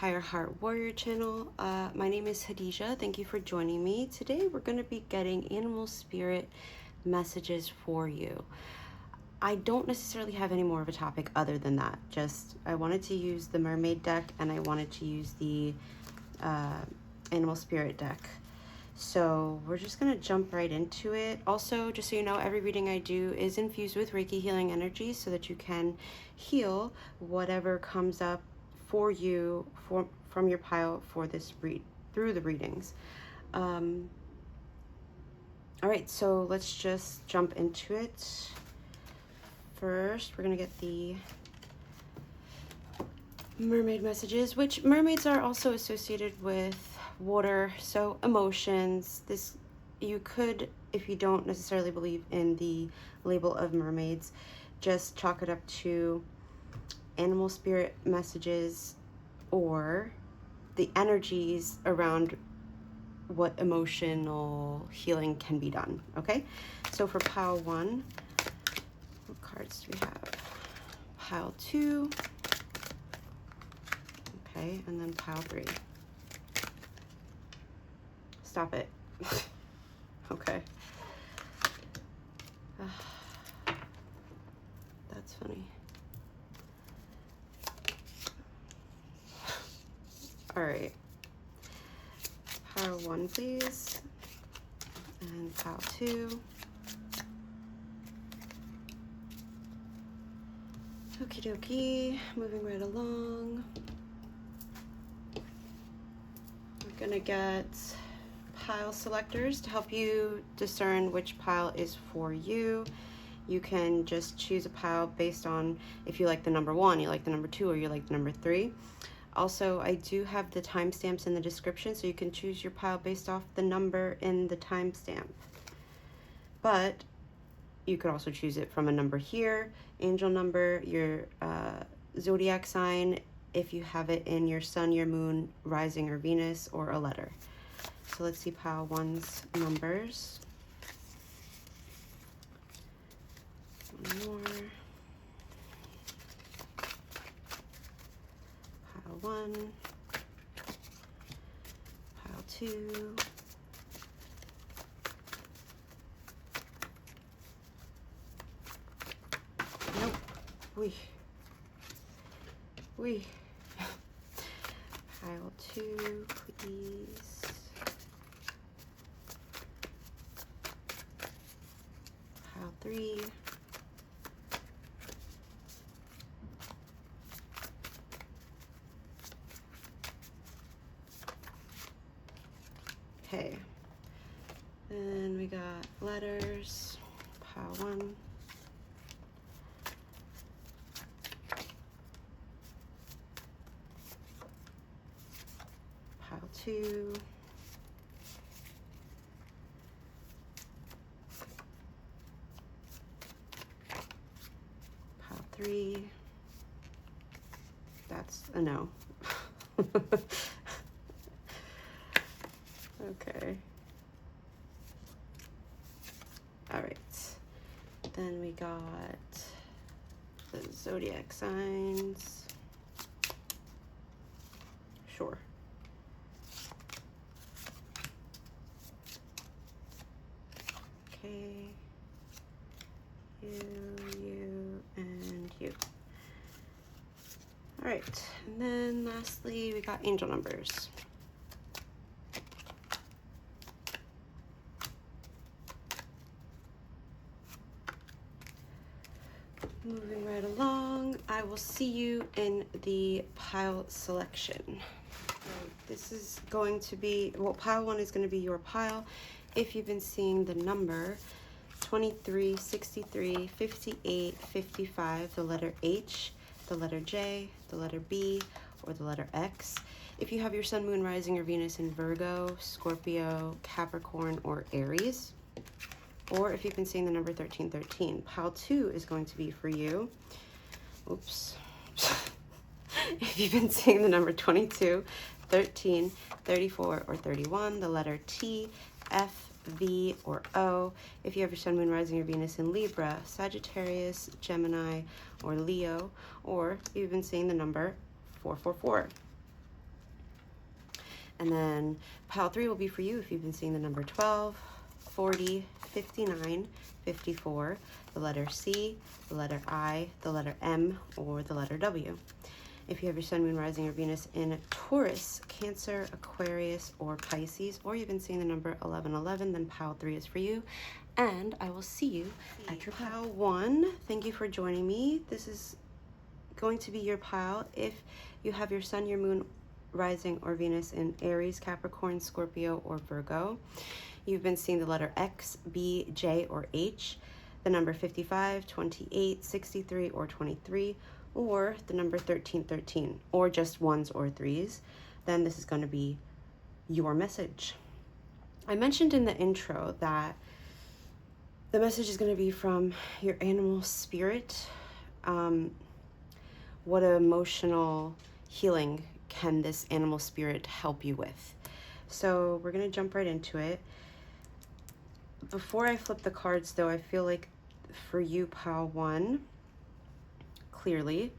Higher Heart Warrior channel. My name is Hadija. Thank you for joining me. Today we're going to be getting animal spirit messages for you. I don't necessarily have any more of a topic other than that. Just I wanted to use the mermaid deck and I wanted to use the animal spirit deck. So we're just going to jump right into it. Also, just so you know, every reading I do is infused with Reiki healing energy so that you can heal whatever comes up for you from your pile for this through the readings. All right, so let's just jump into it. First, we're going to get the mermaid messages, which mermaids are also associated with water, so emotions. This you could, if you don't necessarily believe in the label of mermaids, just chalk it up to animal spirit messages or the energies around what emotional healing can be done. Okay, so for pile 1, what cards do we have? Pile 2, okay, and then pile 3. Stop it. Okay. That's funny. All right. Pile 1, please. And pile 2. Okie dokie. Moving right along. We're gonna get pile selectors to help you discern which pile is for you. You can just choose a pile based on if you like the number 1, you like the number 2, or you like the number 3. Also, I do have the timestamps in the description, so you can choose your pile based off the number in the timestamp. But you could also choose it from a number here, angel number, your zodiac sign, if you have it in your sun, your moon, rising, or Venus, or a letter. So let's see pile 1's numbers. One more. Pile 1. Pile 2. Nope. We. Pile 2, please. Pile 3. Okay. Then we got letters. Pile 1. Pile 2. Pile 3. That's a no. Okay. All right. Then we got the zodiac signs. Sure. Okay. You, and you. All right. And then lastly, we got angel numbers. Moving right along, I will see you in the pile selection. So this is going to be, well, pile 1 is going to be your pile. If you've been seeing the number 23, 63, 58, 55, the letter H, the letter J, the letter B, or the letter X. If you have your sun, moon, rising, or Venus in Virgo, Scorpio, Capricorn, or Aries. Or if you've been seeing the number 1313, pile 2 is going to be for you. Oops. If you've been seeing the number 22, 13, 34, or 31, the letter T, F, V, or O. If you have your sun, moon, rising, or Venus in Libra, Sagittarius, Gemini, or Leo. Or you've been seeing the number 444. And then pile 3 will be for you if you've been seeing the number 12, 40, 59, 54, the letter C, the letter I, the letter M, or the letter W. If you have your sun, moon, rising, or Venus in Taurus, Cancer, Aquarius, or Pisces, or you've been seeing the number 1111, then pile 3 is for you. And I will see you at your pile 1. Thank you for joining me. This is going to be your pile if you have your sun, your moon, rising, or Venus in Aries, Capricorn, Scorpio, or Virgo. You've been seeing the letter X, B, J, or H, the number 55, 28, 63, or 23, or the number 1313, or just 1s or 3s, then this is going to be your message. I mentioned in the intro that the message is going to be from your animal spirit. What emotional healing can this animal spirit help you with? So we're going to jump right into it. Before I flip the cards, though, I feel like for you, pile 1, clearly,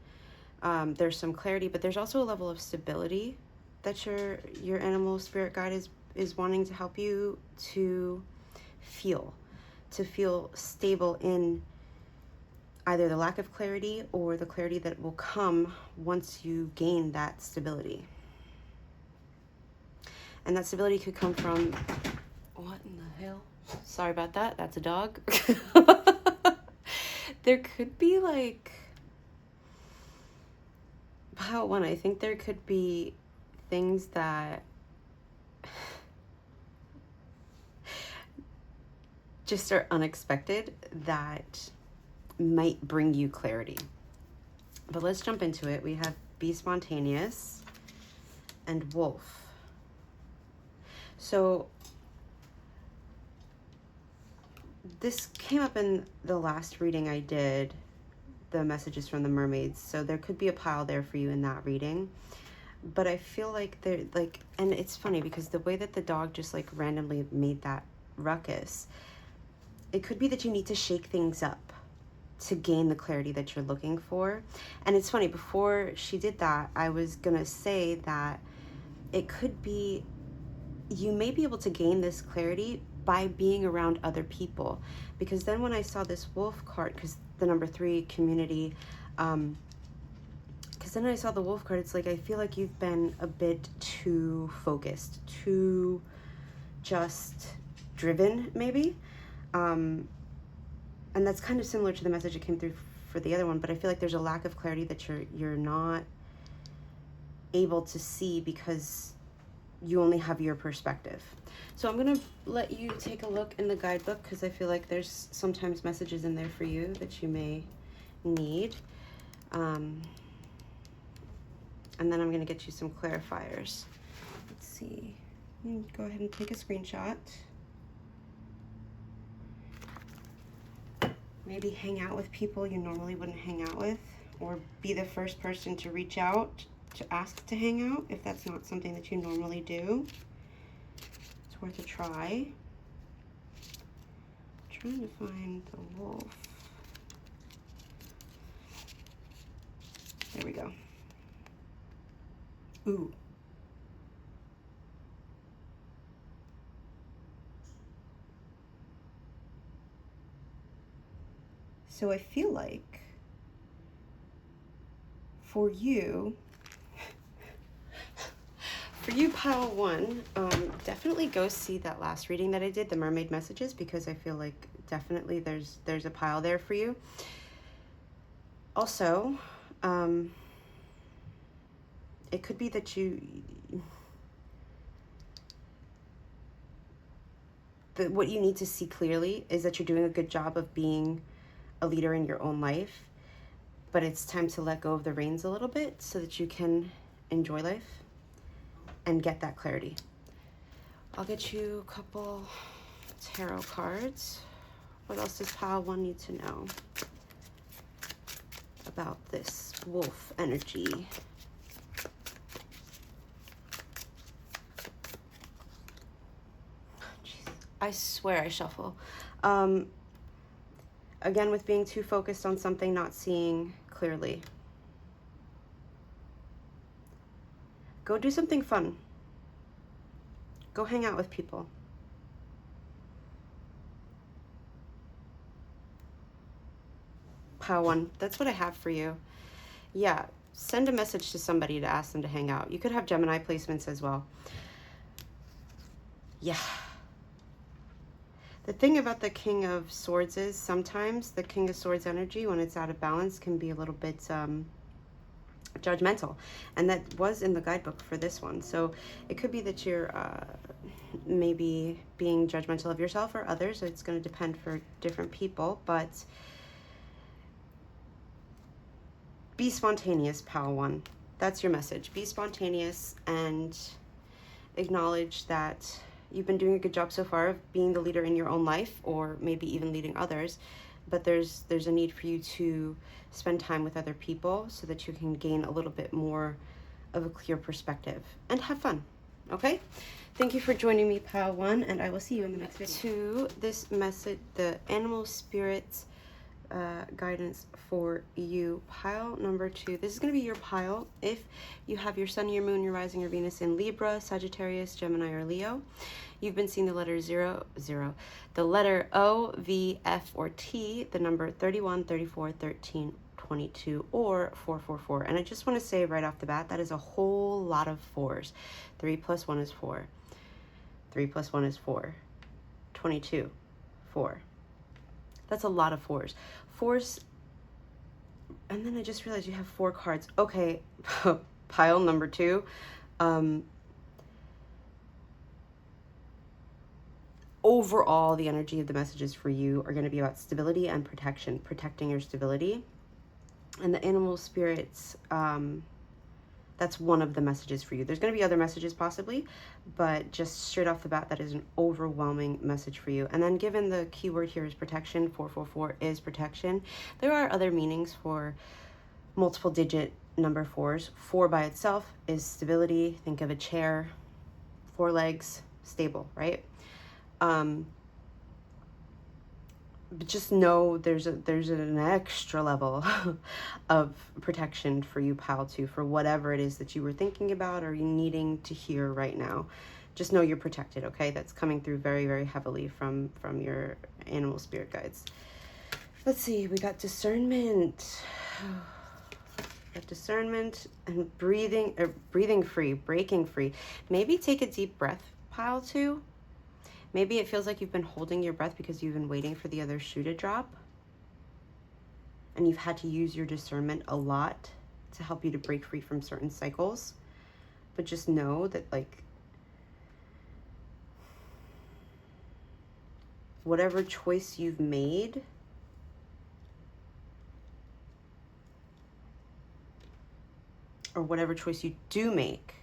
there's some clarity, but there's also a level of stability that your animal spirit guide is wanting to help you to feel stable in either the lack of clarity or the clarity that will come once you gain that stability. And that stability could come from, what in the hell? Sorry about that. That's a dog. There could be like, pile 1, I think there could be things that just are unexpected that might bring you clarity. But let's jump into it. We have be spontaneous and wolf. So this came up in the last reading I did, the messages from the mermaids. So there could be a pile there for you in that reading. But I feel like they're like, and it's funny because the way that the dog just like randomly made that ruckus, it could be that you need to shake things up to gain the clarity that you're looking for. And it's funny, before she did that, I was gonna say that it could be, you may be able to gain this clarity by being around other people. Because then when I saw this wolf card, because the number 3, community, because then I saw the wolf card, it's like, I feel like you've been a bit too focused, too just driven, maybe. And that's kind of similar to the message that came through for the other one, but I feel like there's a lack of clarity that you're not able to see because you only have your perspective. So I'm going to let you take a look in the guidebook because I feel like there's sometimes messages in there for you that you may need. And then I'm going to get you some clarifiers. Let's see. Go ahead and take a screenshot. Maybe hang out with people you normally wouldn't hang out with, or be the first person to reach out to ask to hang out if that's not something that you normally do. It's worth a try. I'm trying to find the wolf. There we go. Ooh. So I feel like for you, pile 1, definitely go see that last reading that I did, the mermaid messages, because I feel like definitely there's a pile there for you. Also, it could be that what you need to see clearly is that you're doing a good job of being a leader in your own life, but it's time to let go of the reins a little bit so that you can enjoy life and get that clarity. I'll get you a couple tarot cards. What else does pile 1 need to know about this wolf energy? Jeez, I swear I shuffle. Again, with being too focused on something, not seeing clearly. Go do something fun. Go hang out with people. Pile 1, that's what I have for you. Yeah, send a message to somebody to ask them to hang out. You could have Gemini placements as well. Yeah. The thing about the King of Swords is sometimes the King of Swords energy, when it's out of balance, can be a little bit judgmental. And that was in the guidebook for this one. So it could be that you're maybe being judgmental of yourself or others. It's going to depend for different people. But be spontaneous, pile 1. That's your message. Be spontaneous and acknowledge that you've been doing a good job so far of being the leader in your own life, or maybe even leading others. But there's a need for you to spend time with other people so that you can gain a little bit more of a clear perspective and have fun. Okay? Thank you for joining me, pile 1, and I will see you in the next video. To this message, the animal spirits guidance for you, pile number 2. This is going to be your pile if you have your sun, your moon, your rising, your Venus in Libra, Sagittarius, Gemini, or Leo. You've been seeing the letter 0, the letter O, V, F, or T, the number 31, 34, 13, 22, or 444. And I just want to say right off the bat, that is a whole lot of 4s. 3 plus 1 is 4. 3 plus 1 is 4. 22, 4. That's a lot of 4s. 4s, and then I just realized you have 4 cards. Okay, pile number 2. Overall, the energy of the messages for you are going to be about stability and protection, protecting your stability. And the animal spirits, that's one of the messages for you. There's going to be other messages possibly, but just straight off the bat, that is an overwhelming message for you. And then given the keyword here is protection, 444 is protection. There are other meanings for multiple digit number 4s. 4 by itself is stability. Think of a chair, 4 legs, stable, right? But just know there's an extra level of protection for you, pile 2, for whatever it is that you were thinking about or you needing to hear right now. Just know you're protected, okay? That's coming through very, very heavily from your animal spirit guides. Let's see, we got discernment. Got discernment and breathing free, breaking free. Maybe take a deep breath, pile 2. Maybe it feels like you've been holding your breath because you've been waiting for the other shoe to drop. And you've had to use your discernment a lot to help you to break free from certain cycles. But just know that, like, whatever choice you've made, or whatever choice you do make,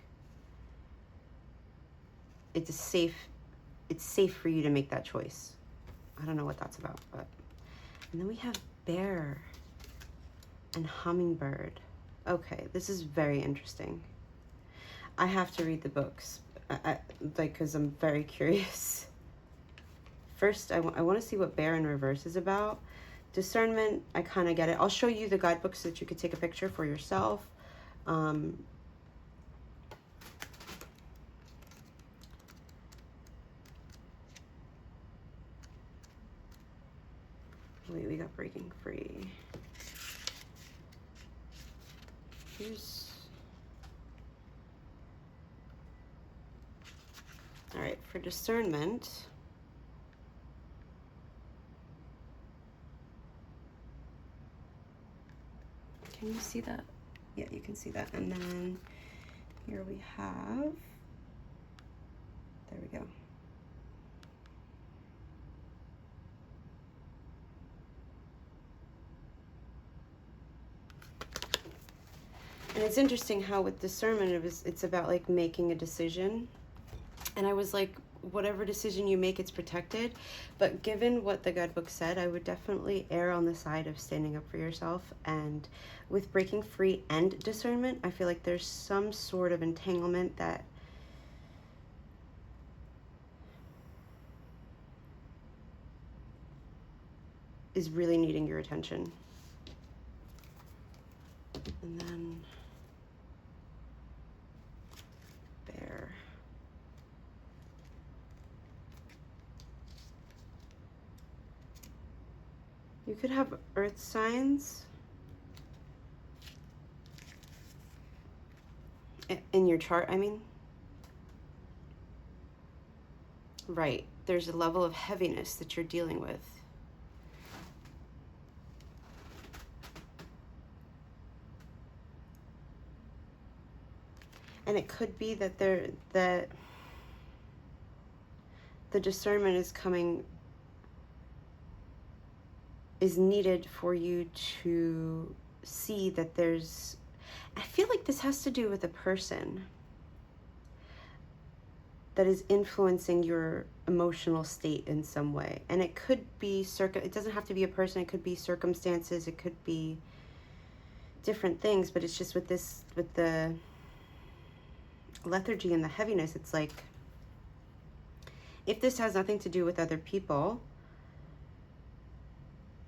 it's safe for you to make that choice. I don't know what that's about, but. And then we have bear and hummingbird. Okay, this is very interesting. I have to read the books, because I'm very curious. First, I want to see what bear in reverse is about. Discernment, I kind of get it. I'll show you the guidebook so that you could take a picture for yourself. Wait, we got breaking free. All right, for discernment. Can you see that? Yeah, you can see that. And then here we have, there we go. And it's interesting how with discernment, it's about like making a decision. And I was like, whatever decision you make, it's protected. But given what the guidebook said, I would definitely err on the side of standing up for yourself. And with breaking free and discernment, I feel like there's some sort of entanglement that is really needing your attention. And then bear. You could have earth signs in your chart, I mean. Right. There's a level of heaviness that you're dealing with. And it could be that that the discernment is needed for you to see that there's, I feel like this has to do with a person that is influencing your emotional state in some way. And it could be it doesn't have to be a person, it could be circumstances, it could be different things, but it's just with the lethargy and the heaviness, it's like, if this has nothing to do with other people,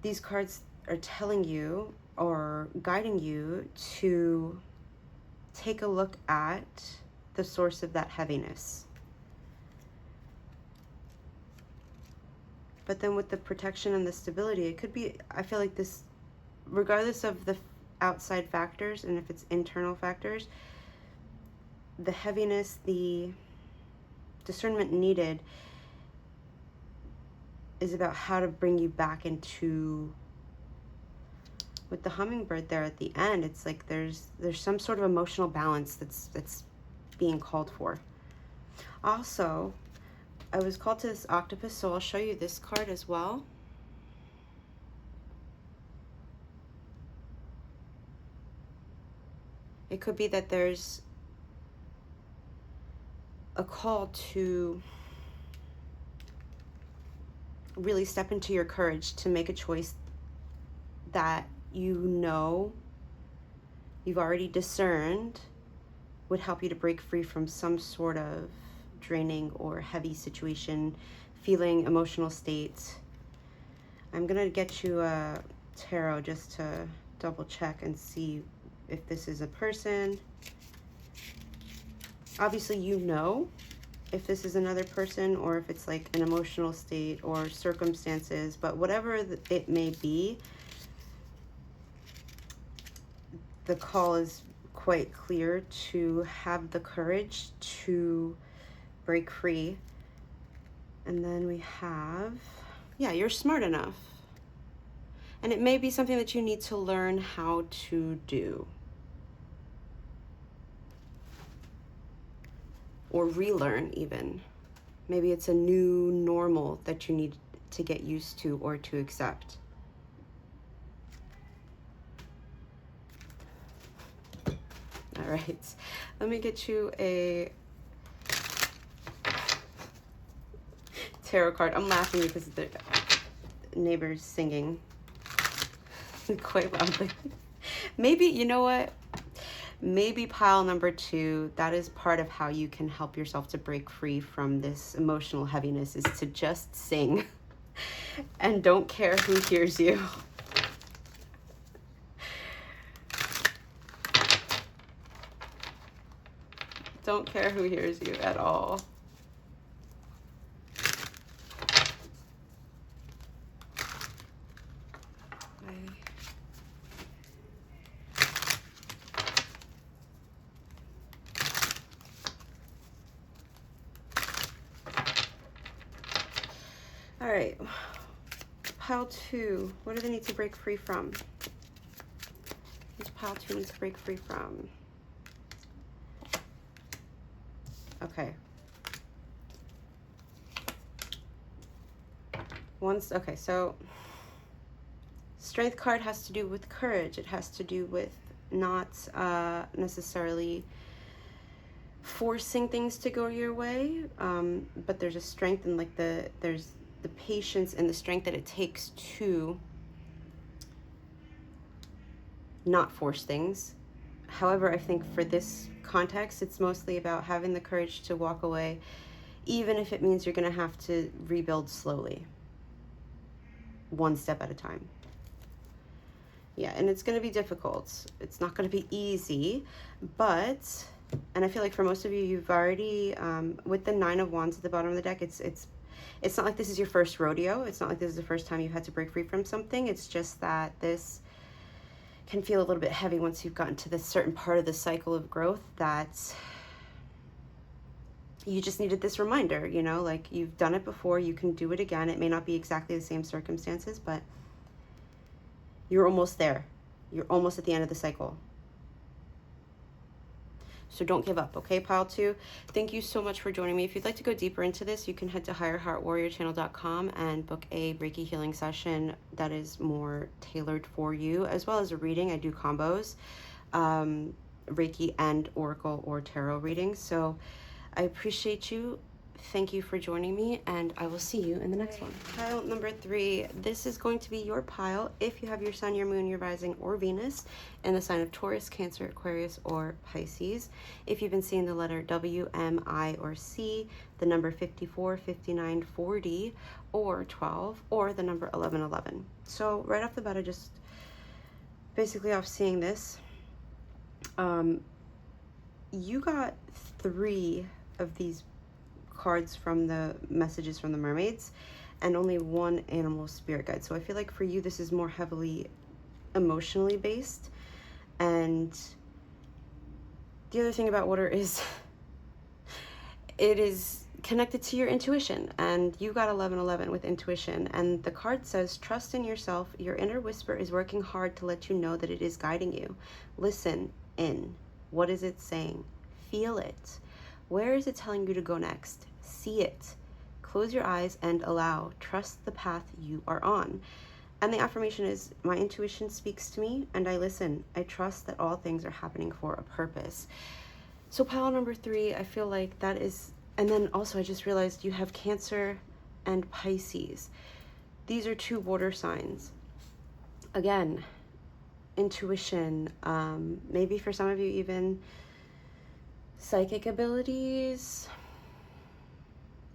these cards are telling you or guiding you to take a look at the source of that heaviness. But then with the protection and the stability, it could be, I feel like this, regardless of the outside factors and if it's internal factors, the heaviness, the discernment needed is about how to bring you back into, with the hummingbird there at the end, it's like there's some sort of emotional balance that's being called for. Also, I was called to this octopus, so I'll show you this card as well. It could be that there's a call to really step into your courage to make a choice that you know you've already discerned would help you to break free from some sort of draining or heavy situation, feeling, emotional state. I'm gonna get you a tarot just to double check and see if this is a person. Obviously, you know if this is another person or if it's like an emotional state or circumstances, but whatever it may be, the call is quite clear to have the courage to break free. And then we have, yeah, you're smart enough. And it may be something that you need to learn how to do. Or relearn even. Maybe it's a new normal that you need to get used to or to accept. All right, let me get you a tarot card. I'm laughing because the neighbor's singing quite loudly. Maybe, you know what? Maybe pile number 2, that is part of how you can help yourself to break free from this emotional heaviness, is to just sing and don't care who hears you. Don't care who hears you at all. All right, pile 2, what do they need to break free from? What's pile 2 needs to break free from? Okay. Okay, so strength card has to do with courage. It has to do with not necessarily forcing things to go your way, but there's a strength and like there's the patience and the strength that it takes to not force things. However, I think for this context, it's mostly about having the courage to walk away, even if it means you're going to have to rebuild slowly, one step at a time. Yeah, and it's going to be difficult. It's not going to be easy, and I feel like for most of you, you've already, with the 9 of Wands at the bottom of the deck, it's it's not like this is your first rodeo. It's not like this is the first time you've had to break free from something. It's just that this can feel a little bit heavy once you've gotten to this certain part of the cycle of growth that you just needed this reminder, you know, like you've done it before, you can do it again. It may not be exactly the same circumstances, but you're almost there. You're almost at the end of the cycle. So don't give up, okay, pile 2? Thank you so much for joining me. If you'd like to go deeper into this, you can head to higherheartwarriorchannel.com and book a Reiki healing session that is more tailored for you, as well as a reading. I do combos, Reiki and Oracle or Tarot readings. So I appreciate you. Thank you for joining me, and I will see you in the next one. Pile number 3. This is going to be your pile if you have your sun, your moon, your rising, or Venus in the sign of Taurus, Cancer, Aquarius, or Pisces. If you've been seeing the letter W, M, I, or C, the number 54, 59, 40, or 12, or the number 1111. So right off the bat, I just basically off seeing this, you got 3 of these cards from the messages from the mermaids and only 1 animal spirit guide. So I feel like for you this is more heavily emotionally based. And the other thing about water is it is connected to your intuition, and you got 1111 with intuition, and the card says trust in yourself. Your inner whisper is working hard to let you know that it is guiding you. Listen in. What is it saying? Feel it. Where is it telling you to go next? See it. Close your eyes and allow. Trust the path you are on. And the affirmation is, my intuition speaks to me and I listen. I trust that all things are happening for a purpose. So pile number 3, I feel like that is, and then also I just realized you have Cancer and Pisces. These are 2 water signs. Again, intuition, maybe for some of you even psychic abilities,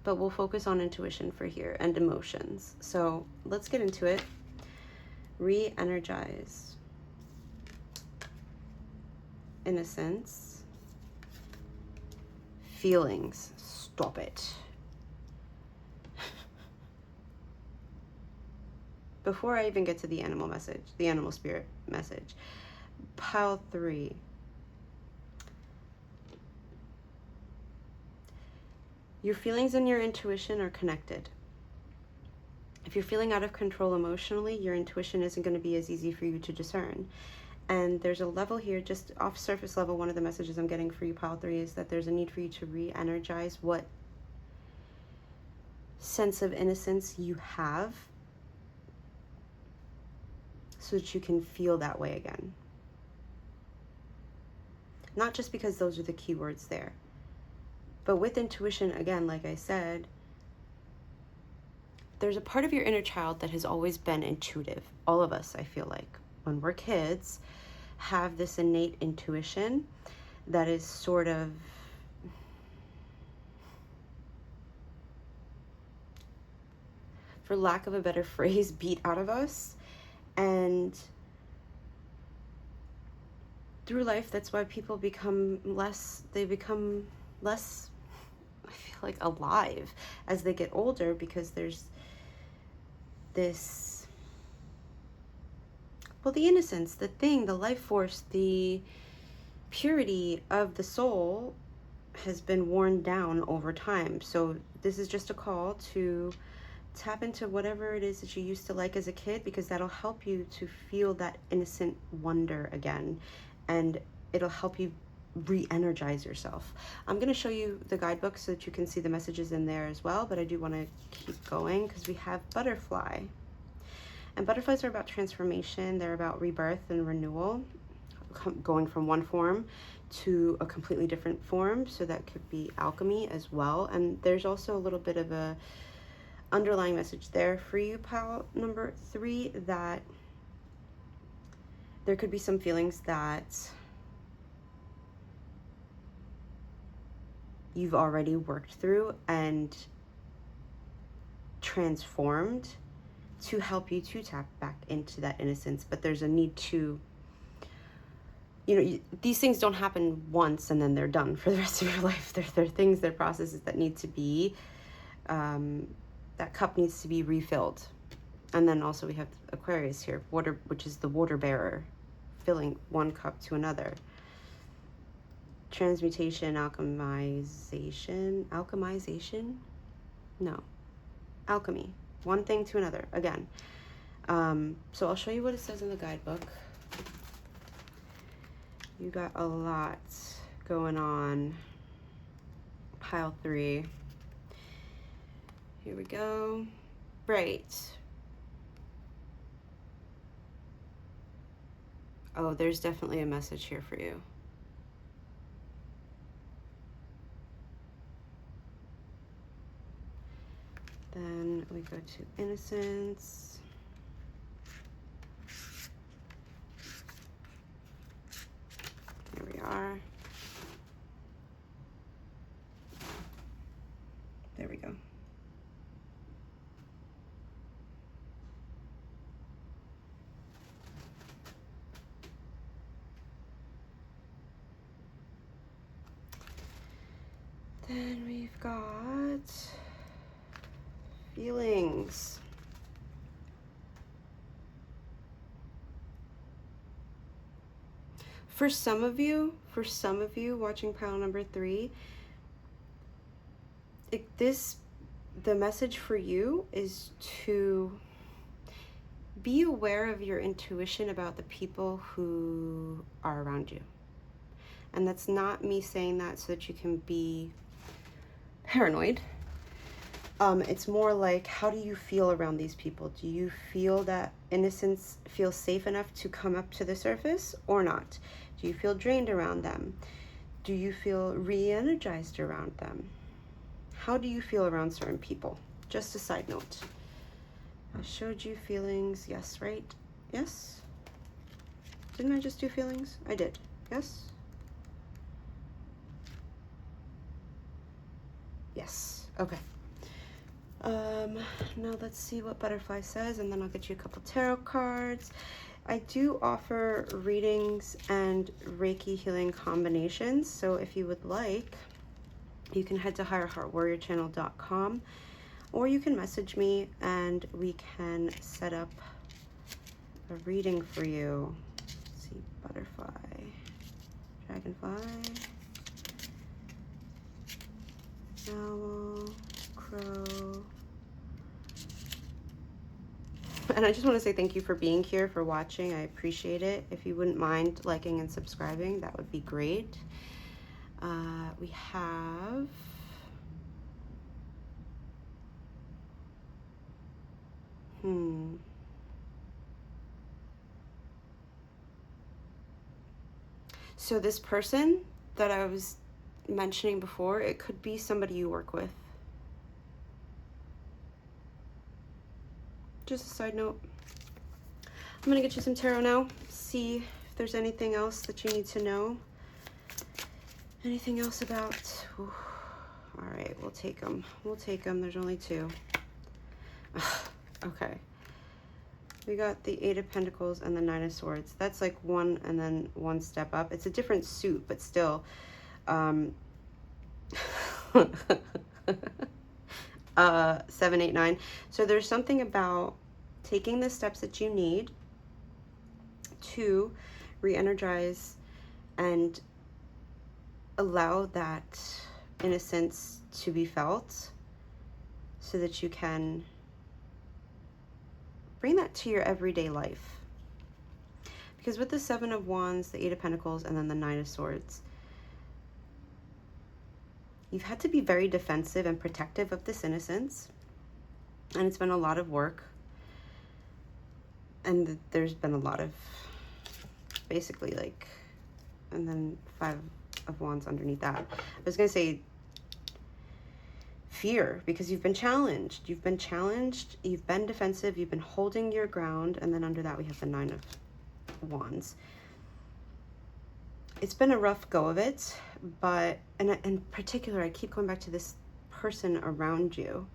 but we'll focus on intuition for here and emotions. So let's get into it. Re-energize. Innocence. Feelings. Stop it. Before I even get to the animal message, the animal spirit message, pile 3. Your feelings and your intuition are connected. If you're feeling out of control emotionally, your intuition isn't going to be as easy for you to discern. And there's a level here, just off surface level, one of the messages I'm getting for you, pile 3, is that there's a need for you to re-energize what sense of innocence you have so that you can feel that way again. Not just because those are the keywords there, but with intuition, again, like I said, there's a part of your inner child that has always been intuitive. All of us, I feel like, when we're kids, have this innate intuition that is sort of, for lack of a better phrase, beat out of us. And through life, that's why people become less, I feel like, alive as they get older, because there's this, well, the innocence, the thing, the life force, the purity of the soul has been worn down over time. So this is just a call to tap into whatever it is that you used to like as a kid, because that'll help you to feel that innocent wonder again, and it'll help you re-energize yourself. I'm going to show you the guidebook so that you can see the messages in there as well, but I do want to keep going because we have butterfly. And butterflies are about transformation. They're about rebirth and renewal, going from one form to a completely different form. So that could be alchemy as well. And there's also a little bit of a underlying message there for you, pile number 3, that there could be some feelings that you've already worked through and transformed to help you to tap back into that innocence. But there's a need to, you know, these things don't happen once and then they're done for the rest of your life. They're things, they're processes that need to be that cup needs to be refilled. And then also we have Aquarius here, water, which is the water bearer, filling one cup to another. Transmutation, alchemization? No. Alchemy. One thing to another, again. So I'll show you what it says in the guidebook. You got a lot going on. Pile 3. Here we go. Right. Oh, there's definitely a message here for you. Then we go to innocence. Here we are. There we go. Then we've got feelings. For some of you watching pile number 3, the message for you is to be aware of your intuition about the people who are around you. And that's not me saying that so that you can be paranoid. It's more like, how do you feel around these people? Do you feel that innocence feels safe enough to come up to the surface or not? Do you feel drained around them? Do you feel re-energized around them? How do you feel around certain people? Just a side note. I showed you feelings, yes, right? Yes? Didn't I just do feelings? I did, yes? Yes, okay. Now let's see what Butterfly says, and then I'll get you a couple tarot cards. I do offer readings and Reiki healing combinations, so if you would like, you can head to higherheartwarriorchannel.com, or you can message me and we can set up a reading for you. Let's see, Butterfly, Dragonfly, Owl, Crow. And I just want to say thank you for being here, for watching. I appreciate it. If you wouldn't mind liking and subscribing, that would be great. We have so this person that I was mentioning before, it could be somebody you work with. Just a side note. I'm gonna get you some tarot now, see if there's anything else that you need to know. Anything else about, ooh, all right, we'll take them. We'll take them, there's only 2. Okay. We got the 8 of Pentacles and the 9 of Swords. That's like one and then one step up. It's a different suit, but still. 7, 8, 9. So there's something about taking the steps that you need to re-energize and allow that innocence to be felt so that you can bring that to your everyday life. Because with the 7 of Wands, the 8 of Pentacles, and then the 9 of Swords, you've had to be very defensive and protective of this innocence. And it's been a lot of work. And there's been a lot of, basically like, and then 5 of Wands underneath that. I was going to say fear, because you've been challenged. You've been challenged, you've been defensive, you've been holding your ground, and then under that we have the 9 of Wands. It's been a rough go of it, but in particular, I keep going back to this person around you.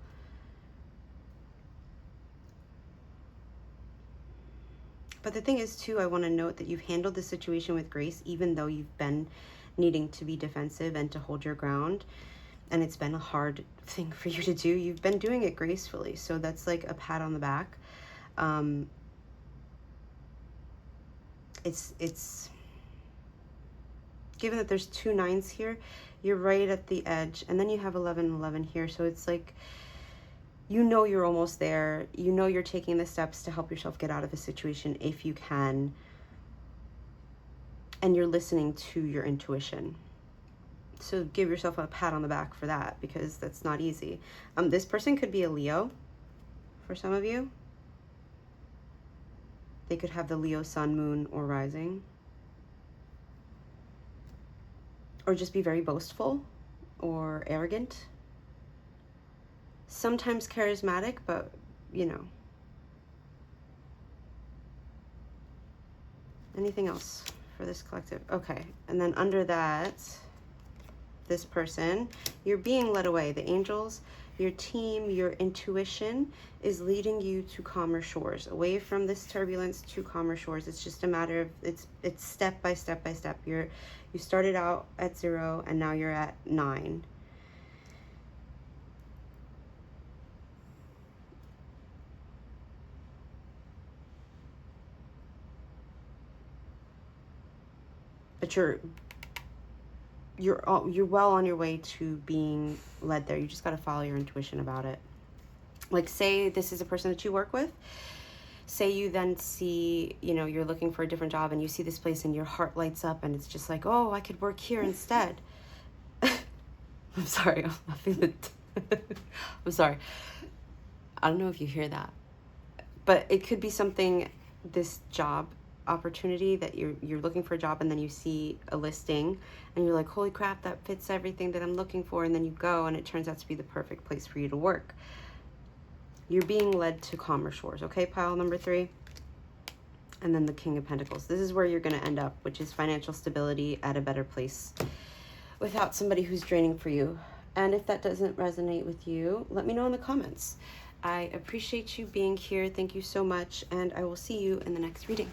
But the thing is, too, I want to note that you've handled the situation with grace, even though you've been needing to be defensive and to hold your ground. and it's been a hard thing for you to do. You've been doing it gracefully, so that's like a pat on the back. It's given that there's 2 9s here, you're right at the edge, and then you have 11 and 11 here, so it's like, you know, you're almost there. You know, you're taking the steps to help yourself get out of a situation if you can, and you're listening to your intuition. So give yourself a pat on the back for that, because that's not easy. This person could be a Leo for some of you. They could have the Leo sun, moon, or rising. Or just be very boastful or arrogant. Sometimes charismatic, but, you know. Anything else for this collective? Okay, and then under that, this person, you're being led away. The angels, your team, your intuition is leading you to calmer shores, away from this turbulence to calmer shores. It's just a matter of, it's step by step by step. You started out at 0 and now you're at 9. But you're well on your way to being led there. You just got to follow your intuition about it. Like, say this is a person that you work with. Say you then see, you know, you're looking for a different job and you see this place and your heart lights up and it's just like, oh, I could work here instead. I'm sorry, I feel it. I'm sorry. I don't know if you hear that, but it could be something, this job opportunity that you're looking for a job, and then you see a listing and you're like, holy crap, that fits everything that I'm looking for, and then you go and it turns out to be the perfect place for you to work. You're being led to calmer shores. Okay, pile number 3. And then the King of Pentacles. This is where you're going to end up, which is financial stability at a better place without somebody who's draining for you. And if that doesn't resonate with you, let me know in the comments. I appreciate you being here. Thank you so much, and I will see you in the next reading.